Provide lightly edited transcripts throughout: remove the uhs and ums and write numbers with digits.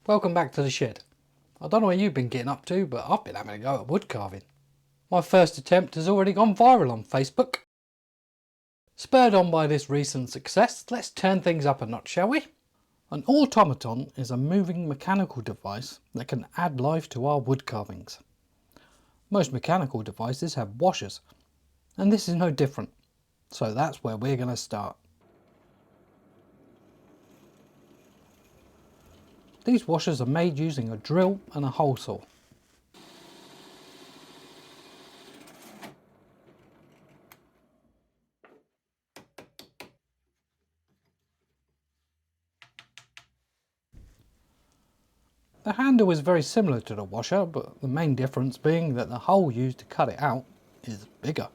Welcome back to the shed. I don't know what you've been getting up to, but I've been having a go at wood carving. My first attempt has already gone viral on Facebook. Spurred on by this recent success, let's turn things up a notch, shall we? An automaton is a moving mechanical device that can add life to our wood carvings. Most mechanical devices have washers, and this is no different. So that's where we're going to start. These washers are made using a drill and a hole saw. The handle is very similar to the washer, but the main difference being that the hole used to cut it out is bigger.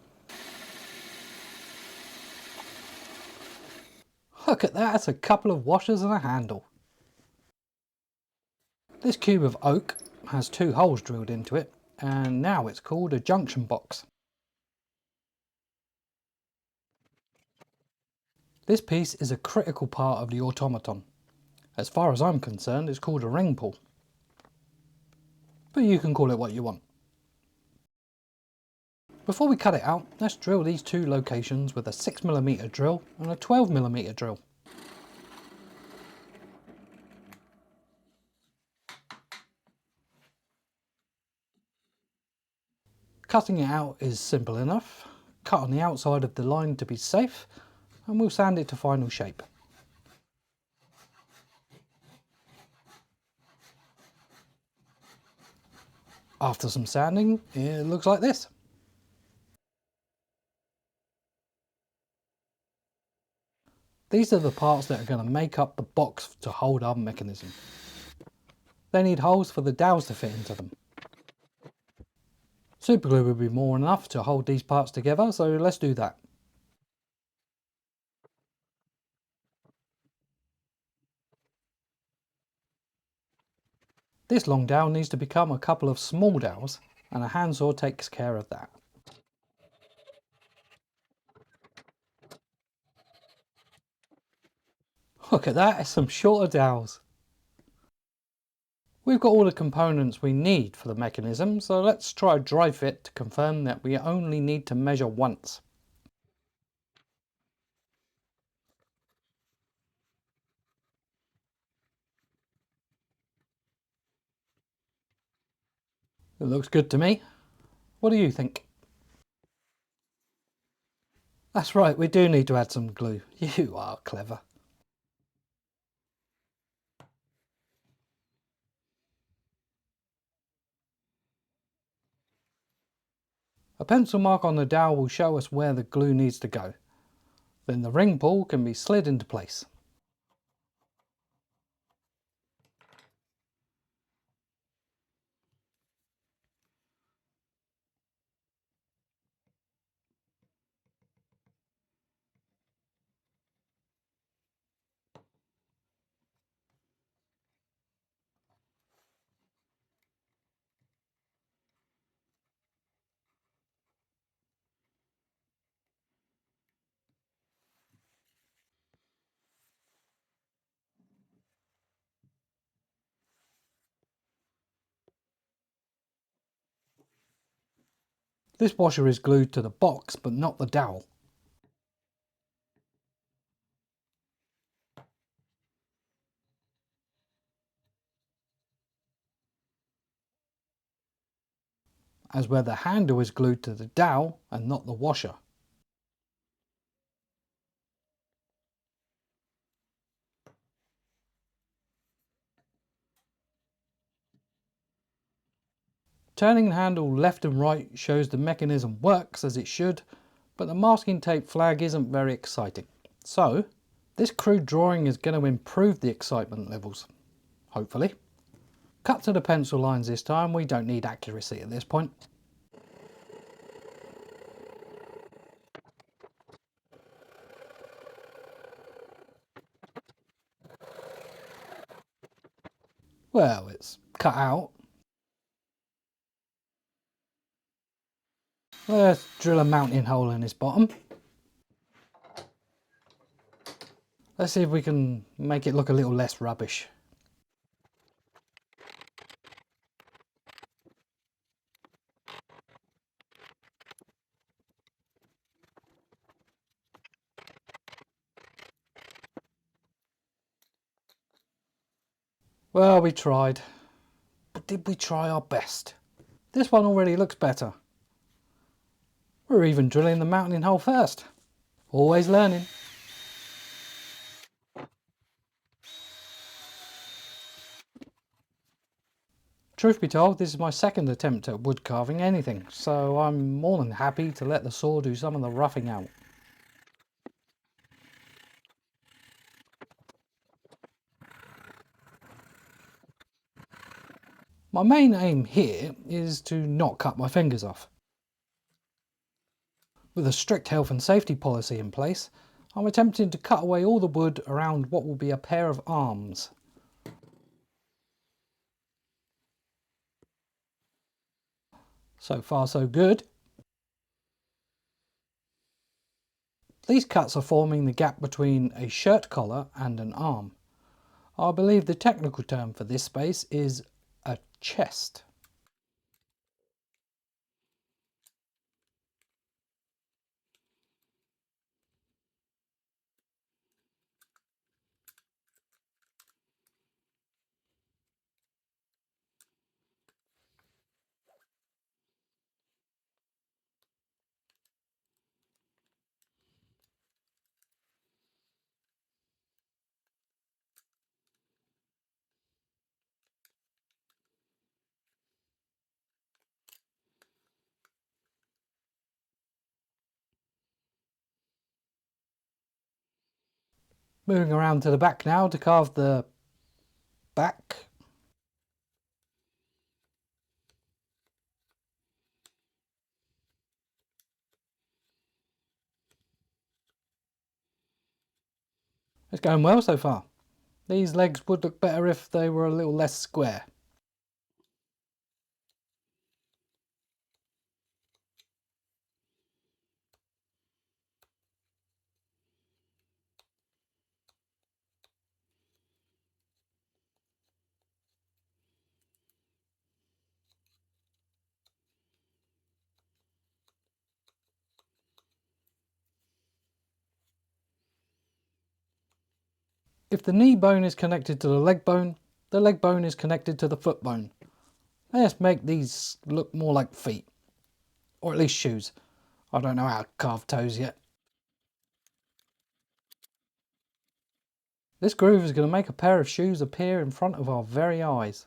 Look at that, it's a couple of washers and a handle. This cube of oak has two holes drilled into it, and now it's called a junction box. This piece is a critical part of the automaton. As far as I'm concerned, it's called a ring pull. But you can call it what you want. Before we cut it out, let's drill these two locations with a 6mm drill and a 12mm drill. Cutting it out is simple enough. Cut on the outside of the line to be safe, and we'll sand it to final shape. After some sanding, it looks like this. These are the parts that are going to make up the box to hold our mechanism. They need holes for the dowels to fit into them. Superglue will be more than enough to hold these parts together, so let's do that. This long dowel needs to become a couple of small dowels, and a handsaw takes care of that. Look at that, it's some shorter dowels. We've got all the components we need for the mechanism, so let's try a dry fit to confirm that we only need to measure once. It looks good to me. What do you think? That's right, we do need to add some glue. You are clever. A pencil mark on the dowel will show us where the glue needs to go. Then the ring pull can be slid into place. This washer is glued to the box but not the dowel. As where the handle is glued to the dowel and not the washer. Turning the handle left and right shows the mechanism works as it should, but the masking tape flag isn't very exciting. So, this crude drawing is going to improve the excitement levels, hopefully. Cut to the pencil lines this time, we don't need accuracy at this point. Well, it's cut out. Let's drill a mounting hole in this bottom. Let's see if we can make it look a little less rubbish. Well, we tried, but did we try our best? This one already looks better. We're even drilling the mountain hole first. Always learning. Truth be told, this is my second attempt at wood carving anything, so I'm more than happy to let the saw do some of the roughing out. My main aim here is to not cut my fingers off. With a strict health and safety policy in place, I'm attempting to cut away all the wood around what will be a pair of arms. So far so good. These cuts are forming the gap between a shirt collar and an arm. I believe the technical term for this space is a chest. Moving around to the back now to carve the back. It's going well so far. These legs would look better if they were a little less square. If the knee bone is connected to the leg bone is connected to the foot bone. Let's make these look more like feet. Or at least shoes. I don't know how to carve toes yet. This groove is going to make a pair of shoes appear in front of our very eyes.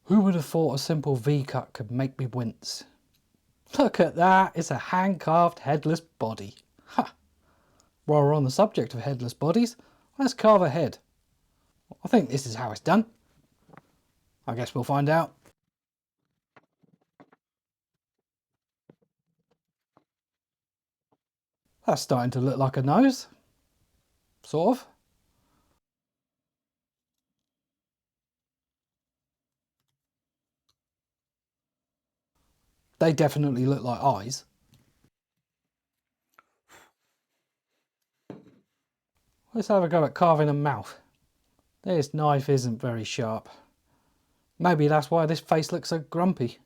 Who would have thought a simple V-cut could make me wince? Look at that, it's a hand-carved headless body. Ha! While we're on the subject of headless bodies, let's carve a head. I think this is how it's done. I guess we'll find out. That's starting to look like a nose. Sort of. They definitely look like eyes. Let's have a go at carving a mouth. This knife isn't very sharp. Maybe that's why this face looks so grumpy.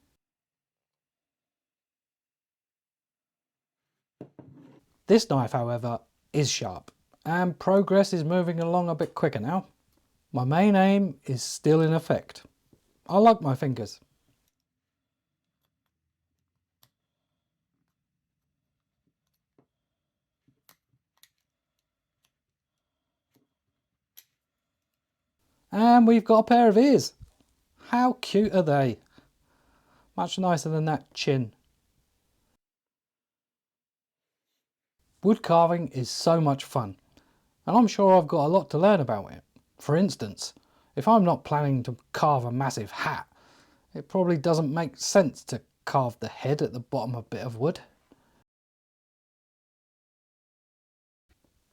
This knife, however, is sharp, and progress is moving along a bit quicker now. My main aim is still in effect. I like my fingers. And we've got a pair of ears. How cute are they? Much nicer than that chin. Wood carving is so much fun, and I'm sure I've got a lot to learn about it. For instance, if I'm not planning to carve a massive hat, it probably doesn't make sense to carve the head at the bottom of a bit of wood.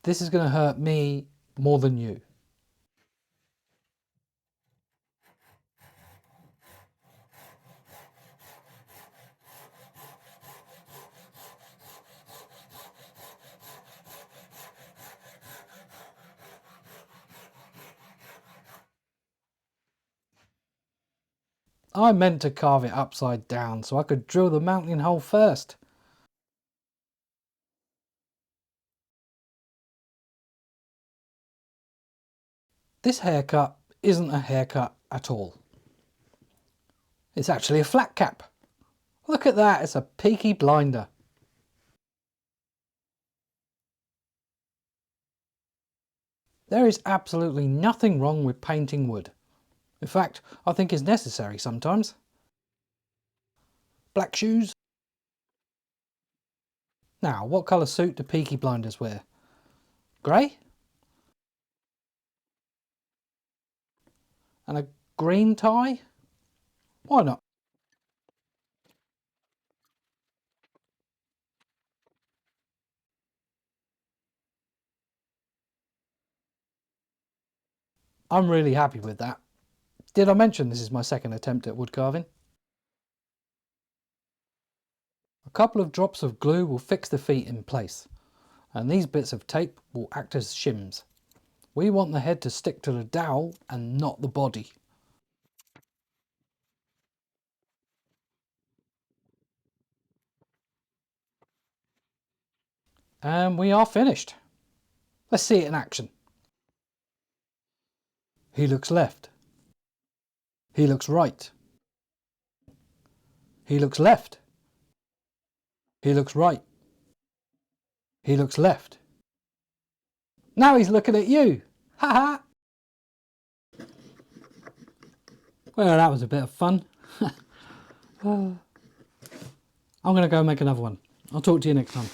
This is going to hurt me more than you. I meant to carve it upside down so I could drill the mounting hole first. This haircut isn't a haircut at all. It's actually a flat cap. Look at that, it's a Peaky Blinder. There is absolutely nothing wrong with painting wood. In fact, I think it's necessary sometimes. Black shoes. Now, what colour suit do Peaky Blinders wear? Grey? And a green tie? Why not? I'm really happy with that. Did I mention this is my second attempt at wood carving? A couple of drops of glue will fix the feet in place, and these bits of tape will act as shims. We want the head to stick to the dowel and not the body. And we are finished. Let's see it in action. He looks left. He looks right. He looks left. He looks right. He looks left. Now he's looking at you. Ha ha! Well, that was a bit of fun. I'm going to go make another one. I'll talk to you next time.